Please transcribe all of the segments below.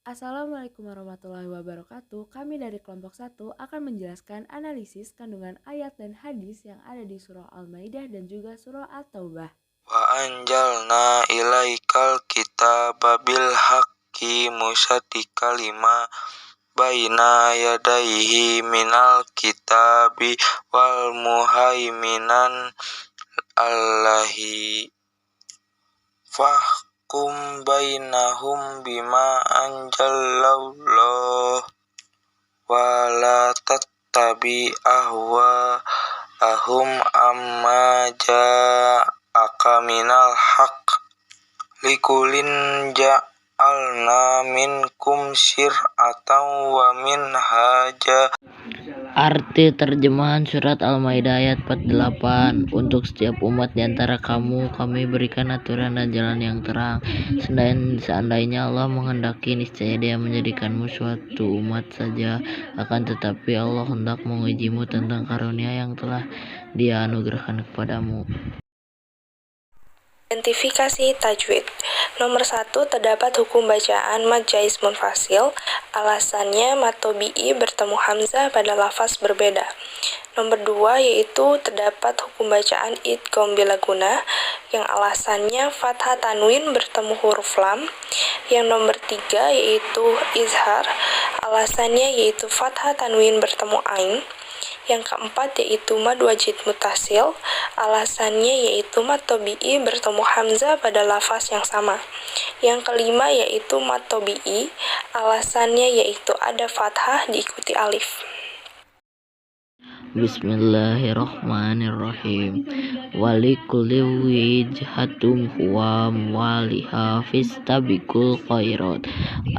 Assalamualaikum warahmatullahi wabarakatuh. Kami dari kelompok 1 akan menjelaskan analisis kandungan ayat dan hadis yang ada di surah Al-Maidah dan juga surah At-Taubah. Wa anjalna ilaikal kitaba bil haqqi musaddiqan lima baina yadayhi minal kitabi wal muhaiminan allahi fahkum bainahum bima anjalallah wa la tattabi ahum amma ja'aka minal haqq likulin ja'alna minkum syir'atan wa minhaja. Arti terjemahan surat Al-Maidah ayat 48. Untuk setiap umat di antara kamu, kami berikan aturan dan jalan yang terang. Seandainya Allah menghendaki, niscaya Dia menjadikanmu suatu umat saja. Akan tetapi Allah hendak mengujimu tentang karunia yang telah Dia anugerahkan kepadamu. Identifikasi tajwid. Nomor 1, terdapat hukum bacaan mad jaiz munfasil. Alasannya mad tobi'i bertemu hamzah pada lafaz berbeda. Nomor 2, yaitu terdapat hukum bacaan idgham bila gunah yang alasannya fathah tanwin bertemu huruf lam. Yang nomor 3, yaitu izhar. Alasannya yaitu fathah tanwin bertemu ain. Yang keempat yaitu mad wajid mutasil, alasannya yaitu mad tobi'i bertemu hamzah pada lafaz yang sama. Yang kelima yaitu mad tobi'i, alasannya yaitu ada fathah diikuti alif. Bismillahirrahmanirrahim. Walikulli wijhatum huwa waliha fistabiqul khairat.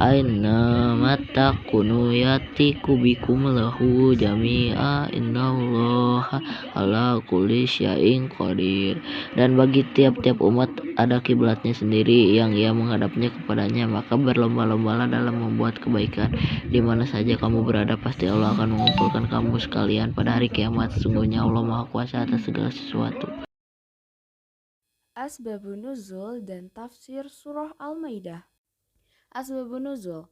Aina matakunu yatiku bikum lahu jami'a innallaha ala kulli syai'in qadir. Dan bagi tiap-tiap umat ada kiblatnya sendiri yang ia menghadapnya kepadanya, maka berlomba-lombalah dalam membuat kebaikan. Di mana saja kamu berada, pasti Allah akan mengumpulkan kamu sekalian pada hari kiamat. Sesungguhnya Allah Maha Kuasa atas segala sesuatu. Asbabun nuzul dan tafsir surah Al-Maidah. Asbabun nuzul.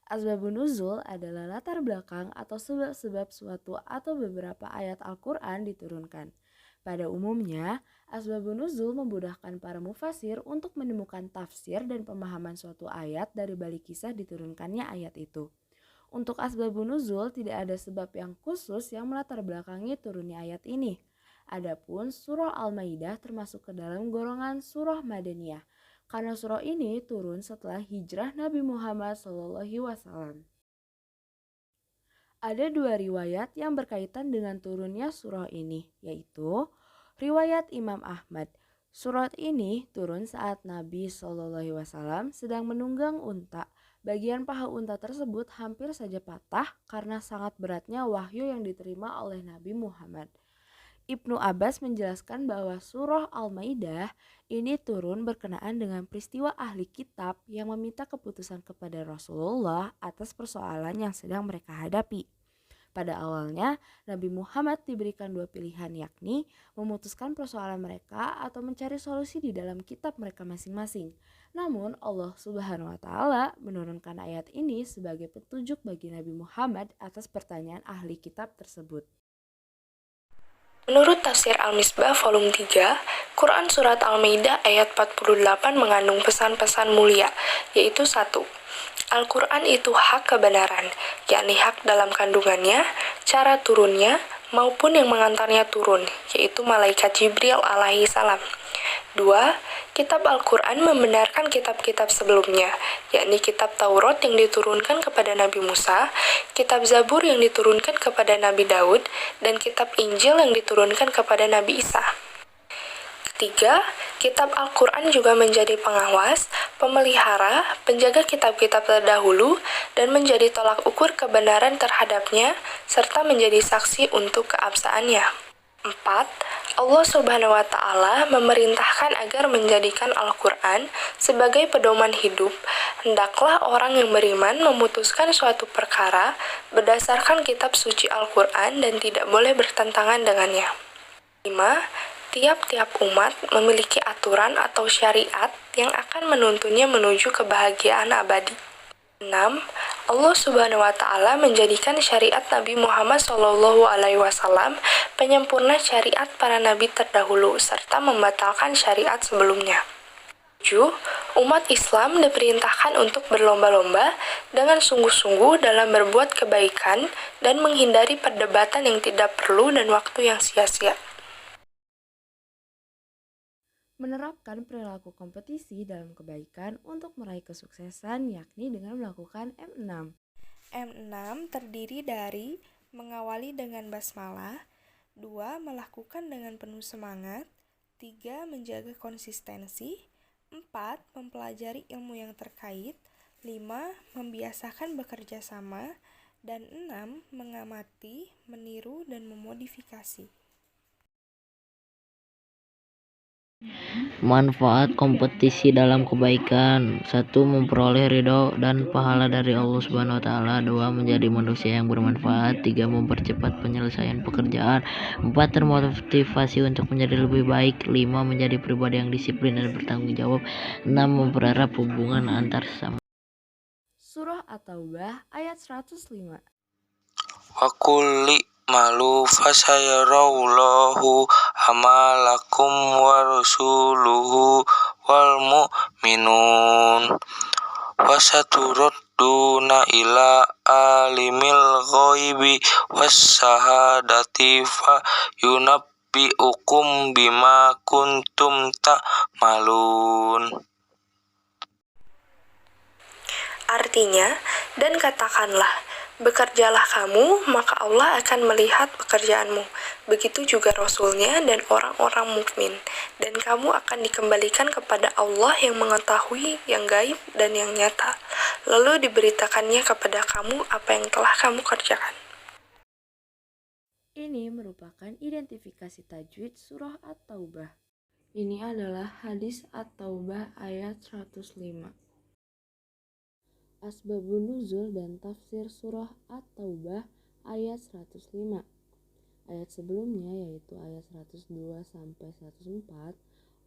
Asbabun nuzul adalah latar belakang atau sebab-sebab suatu atau beberapa ayat Al-Quran diturunkan. Pada umumnya, asbabun nuzul memudahkan para mufasir untuk menemukan tafsir dan pemahaman suatu ayat dari balik kisah diturunkannya ayat itu. Untuk asbabun nuzul tidak ada sebab yang khusus yang melatar belakangi turunnya ayat ini. Adapun surah Al-Maidah termasuk ke dalam golongan surah Madaniyah, karena surah ini turun setelah hijrah Nabi Muhammad SAW. Ada dua riwayat yang berkaitan dengan turunnya surah ini, yaitu riwayat Imam Ahmad. Surat ini turun saat Nabi SAW sedang menunggang unta. Bagian paha unta tersebut hampir saja patah karena sangat beratnya wahyu yang diterima oleh Nabi Muhammad. Ibnu Abbas menjelaskan bahwa surah Al-Maidah ini turun berkenaan dengan peristiwa ahli kitab yang meminta keputusan kepada Rasulullah atas persoalan yang sedang mereka hadapi. Pada awalnya, Nabi Muhammad diberikan dua pilihan, yakni memutuskan persoalan mereka atau mencari solusi di dalam kitab mereka masing-masing. Namun Allah Subhanahu wa Ta'ala menurunkan ayat ini sebagai petunjuk bagi Nabi Muhammad atas pertanyaan ahli kitab tersebut. Menurut tafsir Al-Misbah volume 3, Quran surat Al-Maidah ayat 48 mengandung pesan-pesan mulia, yaitu 1. Al-Quran itu hak kebenaran, yakni hak dalam kandungannya, cara turunnya, maupun yang mengantarnya turun, yaitu malaikat Jibril alaihi salam. 2. Kitab Al-Quran membenarkan kitab-kitab sebelumnya, yakni kitab Taurat yang diturunkan kepada Nabi Musa, kitab Zabur yang diturunkan kepada Nabi Daud, dan kitab Injil yang diturunkan kepada Nabi Isa. 3. Kitab Al-Quran juga menjadi pengawas, pemelihara, penjaga kitab-kitab terdahulu, dan menjadi tolak ukur kebenaran terhadapnya, serta menjadi saksi untuk keabsahannya. 4. Allah Subhanahu wa Ta'ala memerintahkan agar menjadikan Al-Quran sebagai pedoman hidup. Hendaklah orang yang beriman memutuskan suatu perkara berdasarkan kitab suci Al-Quran dan tidak boleh bertentangan dengannya. 5. Tiap-tiap umat memiliki aturan atau syariat yang akan menuntunnya menuju kebahagiaan abadi. 6. Allah Subhanahu wa Ta'ala menjadikan syariat Nabi Muhammad SAW penyempurna syariat para nabi terdahulu serta membatalkan syariat sebelumnya. 7. Umat Islam diperintahkan untuk berlomba-lomba dengan sungguh-sungguh dalam berbuat kebaikan dan menghindari perdebatan yang tidak perlu dan waktu yang sia-sia. Menerapkan perilaku kompetisi dalam kebaikan untuk meraih kesuksesan yakni dengan melakukan M6. M6 terdiri dari mengawali dengan basmalah, 2. Melakukan dengan penuh semangat, 3. Menjaga konsistensi, 4. Mempelajari ilmu yang terkait, 5. Membiasakan bekerja sama, dan 6. Mengamati, meniru, dan memodifikasi. Manfaat kompetisi dalam kebaikan. 1. Memperoleh ridho dan pahala dari Allah Subhanahu wa Ta'ala. 2. Menjadi manusia yang bermanfaat. 3. Mempercepat penyelesaian pekerjaan. 4. Termotivasi untuk menjadi lebih baik. 5. Menjadi pribadi yang disiplin dan bertanggung jawab. 6. Mempererat hubungan antar sesama. Surah At-Taubah ayat 105. Wa kulli malu fasayarallahu amalakum wa rasuluhu wal mu'minun wasaturudduna ila alimil ghaibi wassahadati fa yunabbi'ukum bima kuntum ta'malun. Artinya, dan katakanlah, bekerjalah kamu, maka Allah akan melihat pekerjaanmu. Begitu juga Rasulnya dan orang-orang mukmin. Dan kamu akan dikembalikan kepada Allah yang mengetahui yang gaib dan yang nyata. Lalu diberitakannya kepada kamu apa yang telah kamu kerjakan. Ini merupakan identifikasi tajwid surah At-Taubah. Ini adalah hadis At-Taubah ayat 105. Asbabun nuzul dan tafsir surah At-Taubah ayat 105. Ayat sebelumnya yaitu ayat 102 sampai 104,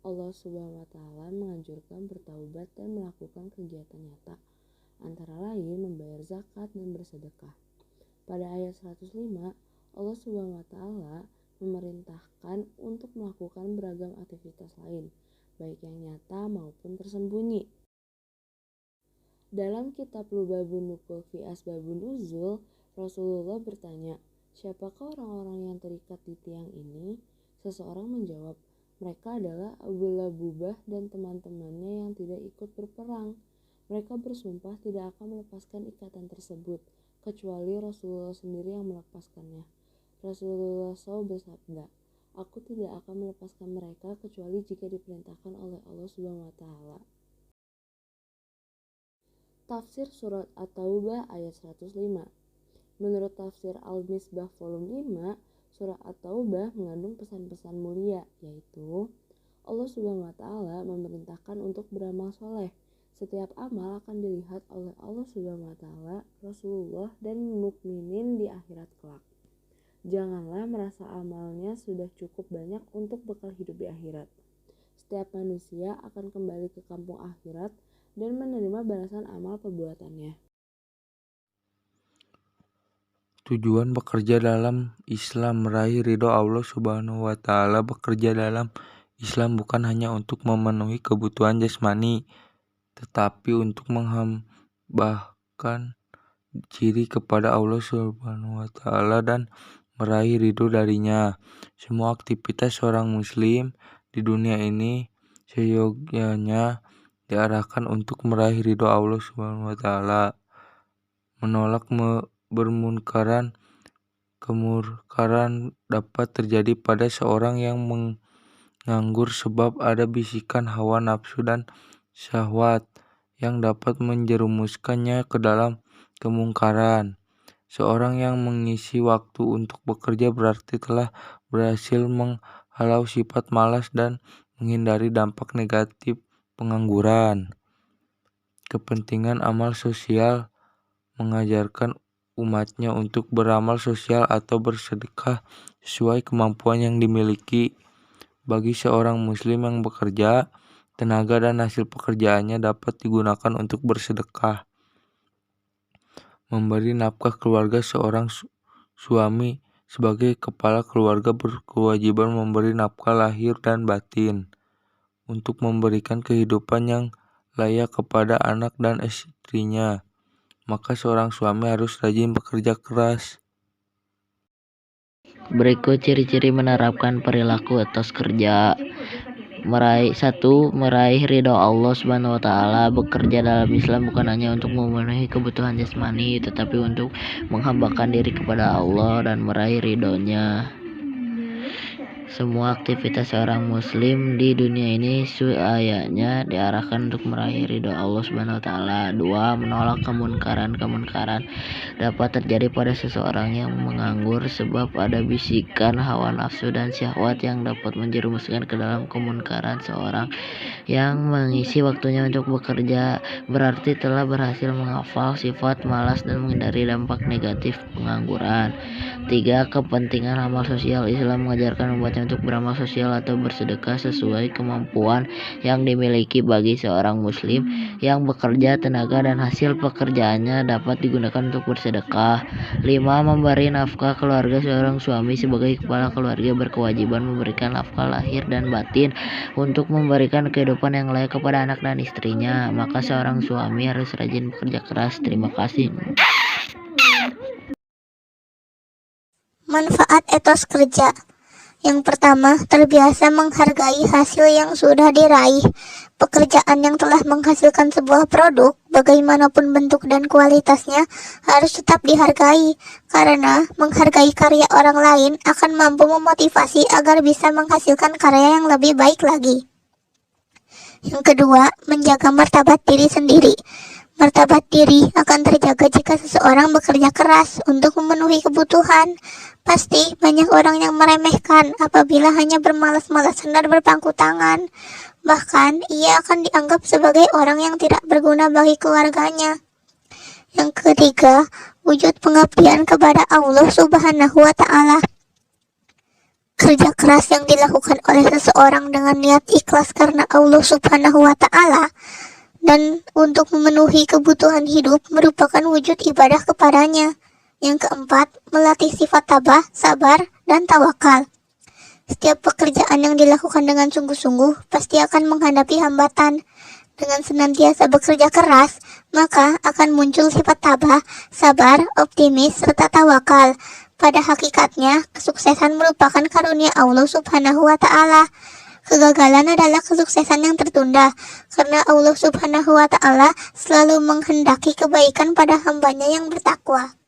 Allah Subhanahu wa Ta'ala menganjurkan bertaubat dan melakukan kegiatan nyata, antara lain membayar zakat dan bersedekah. Pada ayat 105, Allah Subhanahu wa Ta'ala memerintahkan untuk melakukan beragam aktivitas lain, baik yang nyata maupun tersembunyi. Dalam kitab Lubabun Nukul fi Asbabun Nuzul, Rasulullah bertanya, siapakah orang-orang yang terikat di tiang ini? Seseorang menjawab, mereka adalah Abu Labubah dan teman-temannya yang tidak ikut berperang. Mereka bersumpah tidak akan melepaskan ikatan tersebut, kecuali Rasulullah sendiri yang melepaskannya. Rasulullah SAW bersabda, aku tidak akan melepaskan mereka kecuali jika diperintahkan oleh Allah Subhanahu wa Ta'ala. Tafsir surat At-Taubah ayat 105. Menurut tafsir Al-Misbah volume 5, surah At-Taubah mengandung pesan-pesan mulia, yaitu Allah Subhanahu wa Ta'ala memerintahkan untuk beramal soleh. Setiap amal akan dilihat oleh Allah Subhanahu wa Ta'ala, Rasulullah, dan mukminin di akhirat kelak. Janganlah merasa amalnya sudah cukup banyak untuk bekal hidup di akhirat. Setiap manusia akan kembali ke kampung akhirat dan menerima balasan amal perbuatannya. Tujuan bekerja dalam Islam meraih ridho Allah Subhanahu wa Ta'ala. Bekerja dalam Islam bukan hanya untuk memenuhi kebutuhan jasmani, tetapi untuk menghambahkan diri kepada Allah Subhanahu wa Ta'ala dan meraih ridho darinya. Semua aktivitas seorang muslim di dunia ini seyogyanya diarahkan untuk meraih ridho Allah Subhanahu wa Ta'ala. Menolak bermunkaran. Kemurkaran dapat terjadi pada seorang yang menganggur sebab ada bisikan hawa nafsu dan syahwat yang dapat menjerumuskannya ke dalam kemungkaran. Seorang yang mengisi waktu untuk bekerja berarti telah berhasil menghalau sifat malas dan menghindari dampak negatif pengangguran. Kepentingan amal sosial mengajarkan umatnya untuk beramal sosial atau bersedekah sesuai kemampuan yang dimiliki. Bagi seorang muslim yang bekerja, tenaga dan hasil pekerjaannya dapat digunakan untuk bersedekah. memberi nafkah keluarga. Seorang suami sebagai kepala keluarga berkewajiban memberi nafkah lahir dan batin untuk memberikan kehidupan yang layak kepada anak dan istrinya. Maka seorang suami harus rajin bekerja keras. Berikut ciri-ciri menerapkan perilaku etos kerja. Meraih ridho Allah Subhanahu wa taala. Bekerja dalam Islam bukan hanya untuk memenuhi kebutuhan jasmani, tetapi untuk menghambakan diri kepada Allah dan meraih ridhonya. Semua aktivitas seorang muslim di dunia ini seayanya diarahkan untuk meraih ridho Allah Subhanahu wa taala. 2. Menolak kemunkaran dapat terjadi pada seseorang yang menganggur sebab ada bisikan hawa nafsu dan syahwat yang dapat menjerumuskan ke dalam kemunkaran. Seorang yang mengisi waktunya untuk bekerja berarti telah berhasil menghafal sifat malas dan menghindari dampak negatif pengangguran. 3. Kepentingan amal sosial. Islam mengajarkan umatnya untuk beramal sosial atau bersedekah sesuai kemampuan yang dimiliki. Bagi seorang muslim yang bekerja, tenaga dan hasil pekerjaannya dapat digunakan untuk bersedekah. 5. Memberi nafkah keluarga. Seorang suami sebagai kepala keluarga berkewajiban memberikan nafkah lahir dan batin untuk memberikan kehidupan yang layak kepada anak dan istrinya. Maka seorang suami harus rajin bekerja keras. Terima kasih. Manfaat etos kerja. Yang pertama, terbiasa menghargai hasil yang sudah diraih. Pekerjaan yang telah menghasilkan sebuah produk, bagaimanapun bentuk dan kualitasnya, harus tetap dihargai, karena menghargai karya orang lain akan mampu memotivasi agar bisa menghasilkan karya yang lebih baik lagi. Yang kedua, menjaga martabat diri sendiri. Martabat diri akan terjaga jika seseorang bekerja keras untuk memenuhi kebutuhan. Pasti banyak orang yang meremehkan apabila hanya bermalas-malasan dan berpangku tangan. Bahkan ia akan dianggap sebagai orang yang tidak berguna bagi keluarganya. Yang ketiga, wujud pengabdian kepada Allah Subhanahu wa taala. Kerja keras yang dilakukan oleh seseorang dengan niat ikhlas karena Allah Subhanahu wa taala dan untuk memenuhi kebutuhan hidup merupakan wujud ibadah kepadanya. Yang keempat, melatih sifat tabah, sabar, dan tawakal. Setiap pekerjaan yang dilakukan dengan sungguh-sungguh pasti akan menghadapi hambatan. Dengan senantiasa bekerja keras, maka akan muncul sifat tabah, sabar, optimis, serta tawakal. Pada hakikatnya, kesuksesan merupakan karunia Allah Subhanahu wa taala. Kegagalan adalah kesuksesan yang tertunda, karena Allah Subhanahu wa taala selalu menghendaki kebaikan pada hambanya yang bertakwa.